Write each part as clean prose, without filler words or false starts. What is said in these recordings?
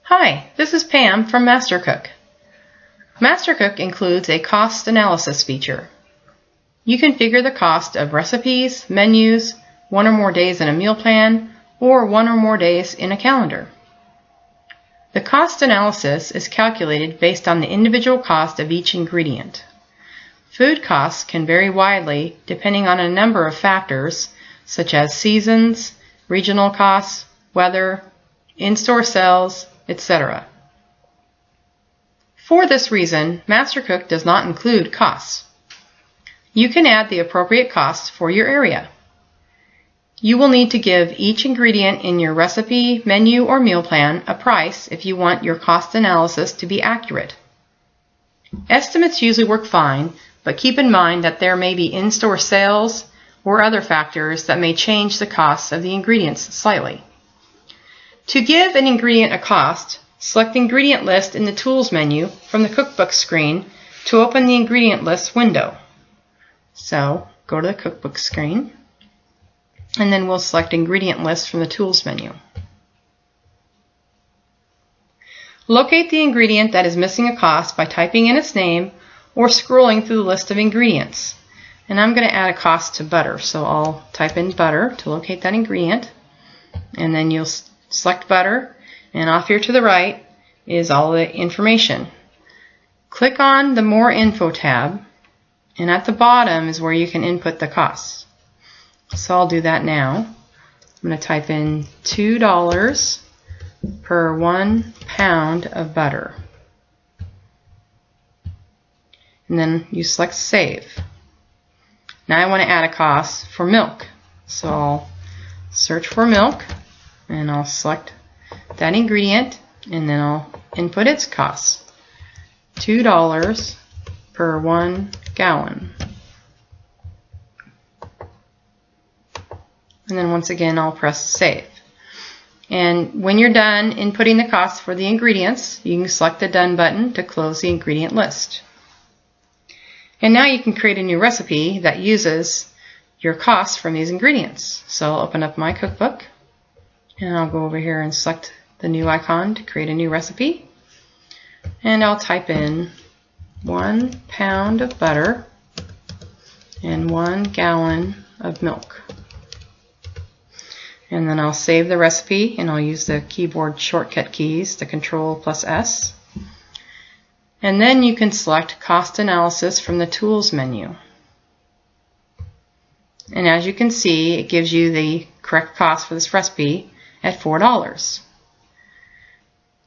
Hi, this is Pam from MasterCook. MasterCook includes a cost analysis feature. You can figure the cost of recipes, menus, one or more days in a meal plan, or one or more days in a calendar. The cost analysis is calculated based on the individual cost of each ingredient. Food costs can vary widely depending on a number of factors such as seasons, regional costs, weather, in-store sales, etc. For this reason, MasterCook does not include costs. You can add the appropriate costs for your area. You will need to give each ingredient in your recipe, menu, or meal plan a price if you want your cost analysis to be accurate. Estimates usually work fine, but keep in mind that there may be in-store sales or other factors that may change the costs of the ingredients slightly. To give an ingredient a cost, select the ingredient list in the Tools menu from the Cookbook screen to open the ingredient list window. So, go to the Cookbook screen, and then we'll select Ingredient List from the Tools menu. Locate the ingredient that is missing a cost by typing in its name or scrolling through the list of ingredients. And I'm going to add a cost to butter, so I'll type in butter to locate that ingredient, and then you'll select butter, and off here to the right is all the information. Click on the More Info tab, and at the bottom is where you can input the costs. So I'll do that now. I'm going to type in $2 per 1 pound of butter. And then you select Save. Now I want to add a cost for milk. So I'll search for milk, and I'll select that ingredient, and then I'll input its costs. $2 per 1 gallon. And then once again I'll press Save. And when you're done inputting the costs for the ingredients, you can select the Done button to close the ingredient list. And now you can create a new recipe that uses your costs from these ingredients. So I'll open up my cookbook, and I'll go over here and select the new icon to create a new recipe. And I'll type in 1 pound of butter and 1 gallon of milk. And then I'll save the recipe, and I'll use the keyboard shortcut keys, the Control+S. And then you can select Cost Analysis from the Tools menu. And as you can see, it gives you the correct cost for this recipe at $4.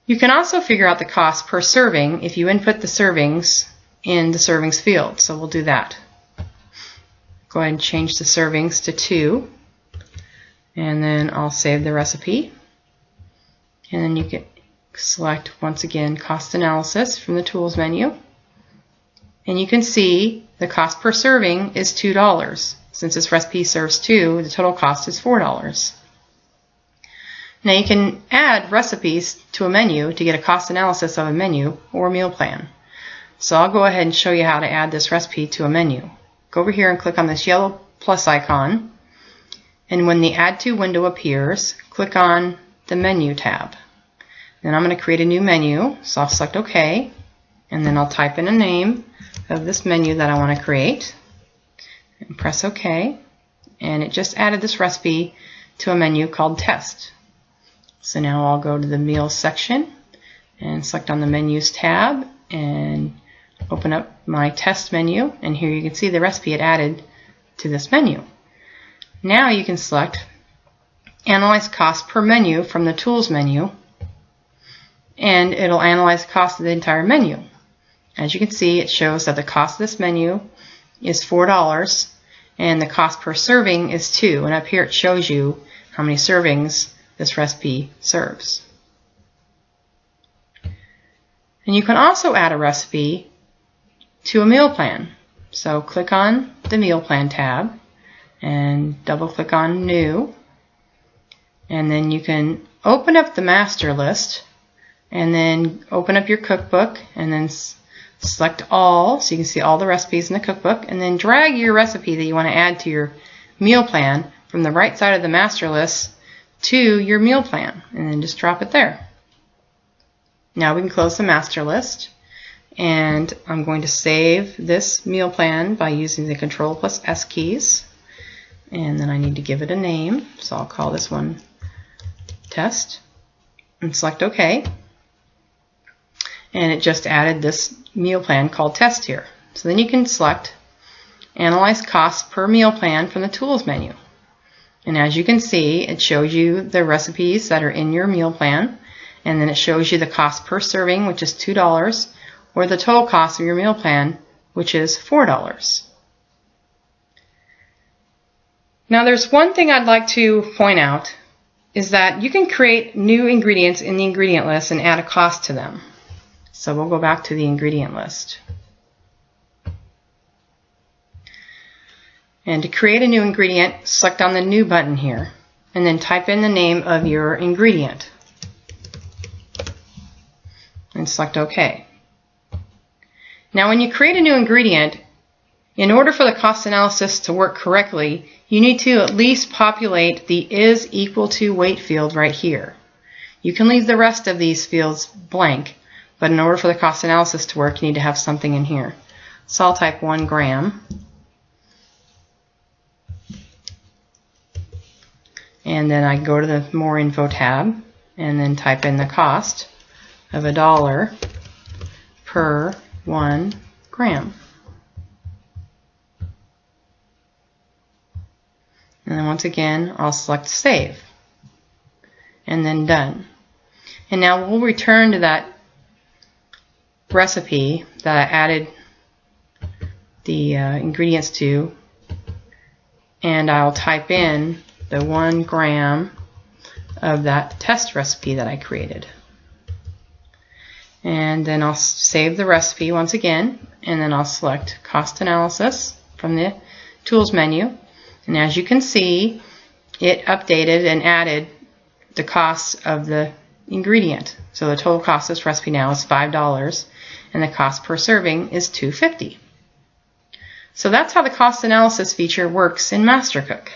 You can also figure out the cost per serving if you input the servings in the servings field. So we'll do that. Go ahead and change the servings to 2. And then I'll save the recipe. And then you can select, once again, Cost Analysis from the Tools menu. And you can see the cost per serving is $2. Since this recipe serves 2, the total cost is $4. Now you can add recipes to a menu to get a cost analysis of a menu or meal plan. So I'll go ahead and show you how to add this recipe to a menu. Go over here and click on this yellow plus icon. And when the Add To window appears, click on the Menu tab. Then I'm going to create a new menu, so I'll select OK, and then I'll type in a name of this menu that I want to create, and press OK, and it just added this recipe to a menu called Test. So now I'll go to the Meals section and select on the Menus tab and open up my Test menu, and here you can see the recipe it added to this menu. Now you can select Analyze Cost per Menu from the Tools menu, and it'll analyze the cost of the entire menu. As you can see, it shows that the cost of this menu is $4 and the cost per serving is 2, and up here it shows you how many servings this recipe serves. And you can also add a recipe to a meal plan. So click on the Meal Plan tab and double click on New, and then you can open up the master list and then open up your cookbook and then select all, so you can see all the recipes in the cookbook, and then drag your recipe that you want to add to your meal plan from the right side of the master list to your meal plan, and then just drop it there. Now we can close the master list, and I'm going to save this meal plan by using the Control+S keys, and then I need to give it a name, so I'll call this one Test, and select OK. And it just added this meal plan called Test here. So then you can select Analyze Costs per Meal Plan from the Tools menu. And as you can see, it shows you the recipes that are in your meal plan, and then it shows you the cost per serving, which is $2, or the total cost of your meal plan, which is $4. Now there's one thing I'd like to point out, is that you can create new ingredients in the ingredient list and add a cost to them. So we'll go back to the ingredient list. And to create a new ingredient, select on the New button here, and then type in the name of your ingredient. And select OK. Now when you create a new ingredient, in order for the cost analysis to work correctly, you need to at least populate the is equal to weight field right here. You can leave the rest of these fields blank, but in order for the cost analysis to work, you need to have something in here. So I'll type 1 gram. And then I go to the More Info tab and then type in the cost of $1 per 1 gram. And then once again, I'll select Save. And then Done. And now we'll return to that recipe that I added the ingredients to, and I'll type in the 1 gram of that test recipe that I created. And then I'll save the recipe once again, and then I'll select Cost Analysis from the Tools menu. And as you can see, it updated and added the cost of the ingredient. So the total cost of this recipe now is $5, and the cost per serving is $2.50. So that's how the cost analysis feature works in MasterCook.